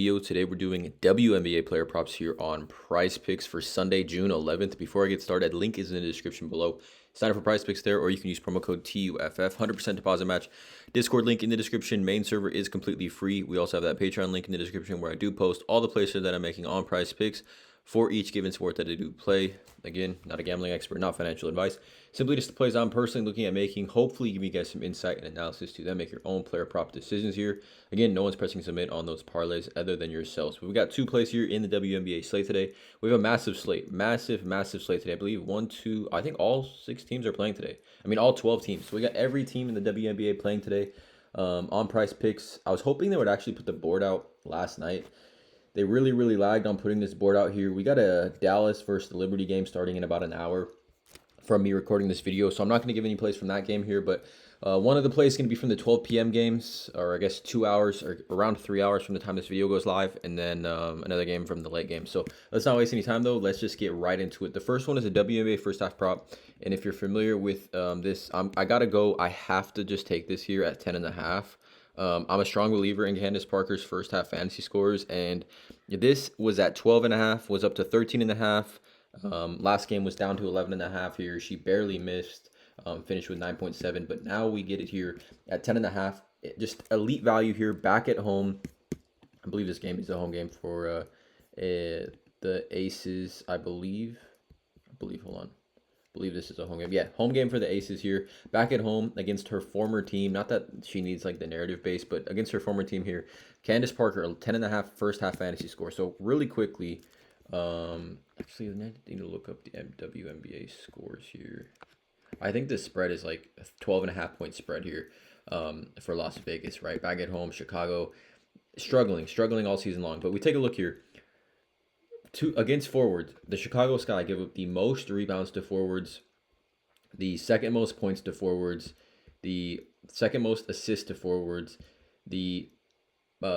Video. Today we're doing WNBA player props here on PrizePicks for Sunday, June 11th. Before I get started, link is in the description below. Sign up for PrizePicks there, or you can use promo code TUFF. 100% deposit match. Discord link in the description. Main server is completely free. We also have that Patreon link in the description where I do post all the plays that I'm making on PrizePicks for each given sport that I do play. Again, not a gambling expert, not financial advice. Simply just the plays I'm personally looking at making. Hopefully give you guys some insight and analysis to then make your own player prop decisions here. Again, no one's pressing submit on those parlays other than yourselves. But we got two plays here in the WNBA slate today. We have a massive slate, massive slate today. I believe I think all 6 teams are playing today. I mean, all 12 teams. So we got every team in the WNBA playing today on PrizePicks. I was hoping they would actually put the board out last night. They really lagged on putting this board out here. We got a Dallas versus the Liberty game starting in about an hour from me recording this video. So I'm not going to give any plays from that game here, but one of the plays is going to be from the 12 p.m. games, or I guess 2 hours or around 3 hours from the time this video goes live, and then another game from the late game. So let's not waste any time though. Let's just get right into it. The first one is a WNBA first half prop. And if you're familiar with this, I got to go. I have to just take this here at 10.5. I'm a strong believer in Candace Parker's first half fantasy scores, and this was at 12.5, was up to 13.5. Last game was down to 11.5 here. She barely missed, finished with 9.7, but now we get it here at 10.5. Just elite value here, back at home. I believe this game is a home game for the Aces, I believe, hold on. I believe this is a home game. Yeah, home game for the Aces here. Back at home against her former team. Not that she needs like the narrative base, but against her former team here. Candace Parker, 10.5 first half fantasy score. So really quickly, actually, I need to look up the WNBA scores here. I think the spread is like a 12.5 point spread here for Las Vegas, right? Back at home, Chicago, struggling all season long. But we take a look here. Against forwards, the Chicago Sky give up the most rebounds to forwards, the second most points to forwards, the second most assists to forwards, the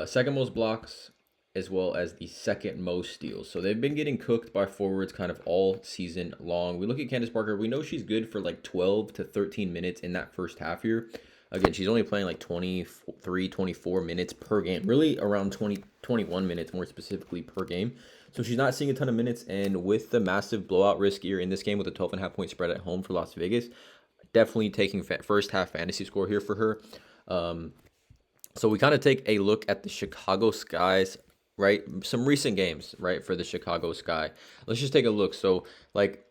second most blocks, as well as the second most steals. So they've been getting cooked by forwards kind of all season long. We look at Candace Parker. We know she's good for like 12 to 13 minutes in that first half here. Again, she's only playing like 23, 24 minutes per game. Really around 20, 21 minutes more specifically per game. So she's not seeing a ton of minutes. And with the massive blowout risk here in this game with a 12.5 point spread at home for Las Vegas, definitely taking first half fantasy score here for her. So we kind of take a look at the Chicago Skies, right? Some recent games, right, for the Chicago Sky. Let's just take a look. So like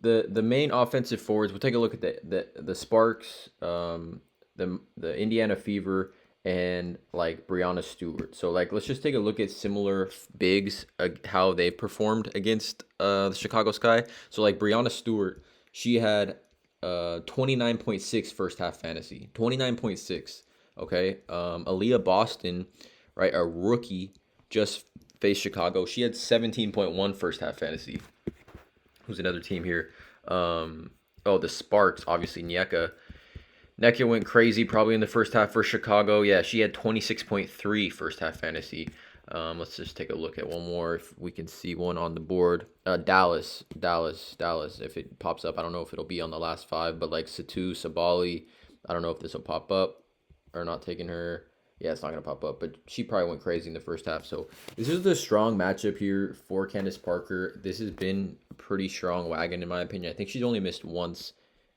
the main offensive forwards, we'll take a look at the Sparks, the Indiana Fever, and like Breanna Stewart. So like let's just take a look at similar bigs, how they performed against the Chicago Sky. So like Breanna Stewart, she had 29.6 first half fantasy, 29.6. Okay, Aaliyah Boston, right, a rookie, just faced Chicago. She had 17.1 first half fantasy. Who's another team here? The Sparks, obviously Nneka. Nneka went crazy probably in the first half for Chicago. Yeah, she had 26.3 first half fantasy. Let's just take a look at one more if we can see one on the board. Dallas. If it pops up, I don't know if it'll be on the last 5, but like Satu, Sabali, I don't know if this will pop up or not taking her. Yeah, it's not going to pop up, but she probably went crazy in the first half. So this is the strong matchup here for Candace Parker. This has been a pretty strong wagon in my opinion. I think she's only missed once.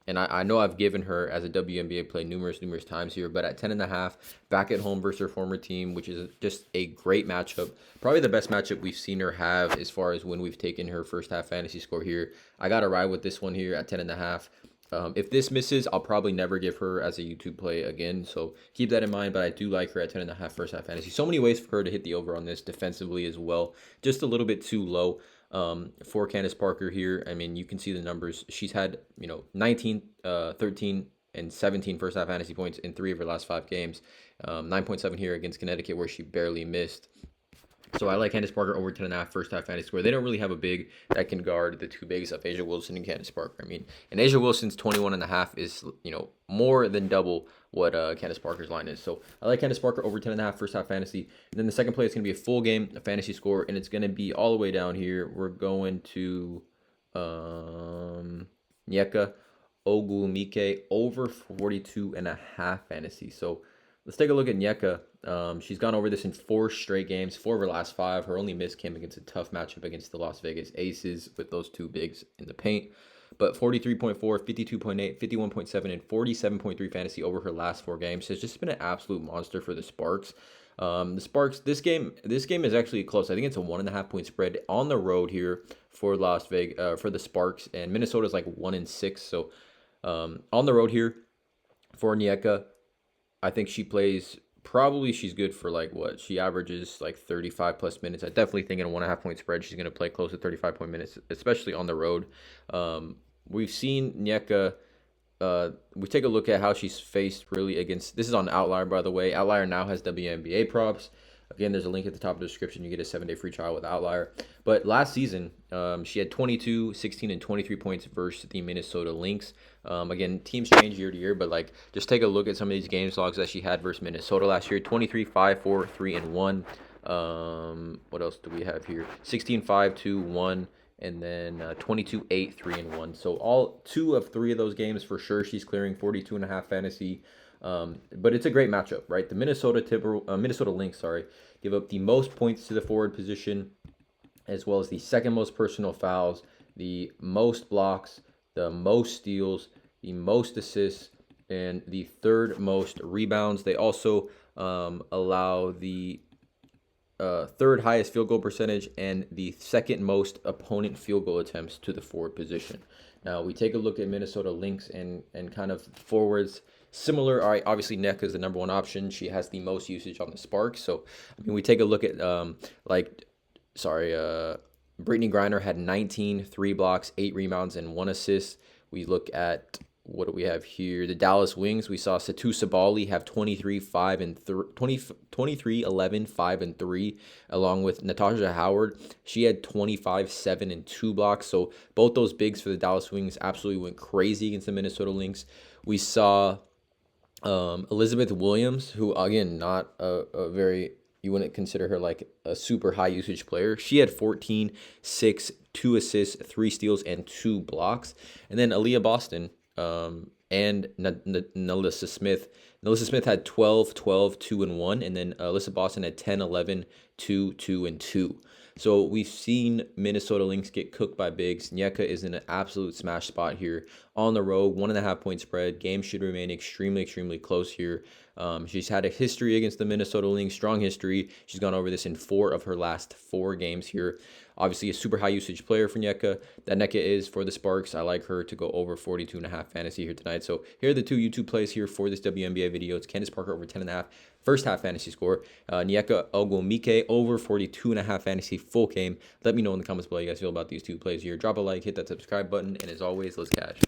And I know I've given her as a WNBA play numerous times here, but at 10.5, back at home versus her former team, which is just a great matchup. Probably the best matchup we've seen her have as far as when we've taken her first half fantasy score here. I got to ride with this one here at 10.5. If this misses, I'll probably never give her as a YouTube play again. So keep that in mind, but I do like her at 10.5 first half fantasy. So many ways for her to hit the over on this defensively as well. Just a little bit too low. For Candace Parker here, I mean, you can see the numbers. She's had, 19, 13, and 17 first half fantasy points in 3 of her last 5 games. 9.7 here against Connecticut where she barely missed. So I like Candace Parker over 10.5 first half fantasy score. They don't really have a big that can guard the two bigs of A'ja Wilson and Candace Parker. I mean, and A'ja Wilson's 21.5 is, more than double what Candace Parker's line is. So I like Candace Parker over 10.5 first half fantasy. And then the second play is going to be a full game, a fantasy score, and it's going to be all the way down here. We're going to Nneka Ogwumike over 42.5 fantasy. So Let's take a look at Nneka. She's gone over this in 4 straight games, 4 of her last 5. Her only miss came against a tough matchup against the Las Vegas Aces with those 2 bigs in the paint. But 43.4, 52.8, 51.7, and 47.3 fantasy over her last 4 games. So it's just been an absolute monster for the Sparks. The Sparks, this game is actually close. I think it's a 1.5 point spread on the road here for Las Vegas, for the Sparks, and Minnesota's like 1-6. So on the road here for Nneka, I think she plays, probably she's good for like what? She averages like 35 plus minutes. I definitely think in a 1.5 point spread, she's going to play close to 35 point minutes, especially on the road. We've seen Nneka. We take a look at how she's faced really against, this is on Outlier, by the way. Outlier now has WNBA props. Again, there's a link at the top of the description. You get a 7-day free trial with Outlier. But last season, she had 22, 16, and 23 points versus the Minnesota Lynx. Again, teams change year to year, but like just take a look at some of these game logs that she had versus Minnesota last year. 23, 5, 4, 3, and 1. What else do we have here? 16, 5, 2, 1. And then 22, 8, 3, and 1. So all 2 of 3 of those games for sure she's clearing 42.5 fantasy. But it's a great matchup, right? The Minnesota Lynx, give up the most points to the forward position, as well as the second most personal fouls, the most blocks, the most steals, the most assists, and the third most rebounds. They also allow the third highest field goal percentage and the second most opponent field goal attempts to the forward position. Now we take a look at Minnesota Lynx and kind of forwards. Similar, all right, obviously Nneka is the number 1 option. She has the most usage on the Sparks. So, I mean, we take a look at, Brittany Griner had 19, 3 blocks, 8 rebounds, and 1 assist. We look at, what do we have here? The Dallas Wings, we saw Satu Sabali have 23, 11, 5, and 3, along with Natasha Howard. She had 25, 7, and 2 blocks. So both those bigs for the Dallas Wings absolutely went crazy against the Minnesota Lynx. We saw Elizabeth Williams, who, again, not a very, you wouldn't consider her like a super high usage player. She had 14, 6, 2 assists, 3 steals, and 2 blocks. And then Aaliyah Boston, and Nalissa Smith. Nalissa Smith had 12, 12, 2, and 1, and then Alyssa Boston had 10, 11, 2, 2, and 2. So we've seen Minnesota Lynx get cooked by bigs. Nneka is in an absolute smash spot here on the road, 1.5 point spread. Game should remain extremely, extremely close here. She's had a history against the Minnesota Lynx, strong history. She's gone over this in 4 of her last 4 games here. Obviously, a super high usage player for Nneka. That Nneka is for the Sparks. I like her to go over 42.5 fantasy here tonight. So here are the 2 YouTube plays here for this WNBA video. It's Candace Parker over 10.5. First half fantasy score. Nneka Ogwumike over 42.5 fantasy full game. Let me know in the comments below how you guys feel about these 2 plays here. Drop a like, hit that subscribe button, and as always, let's cash.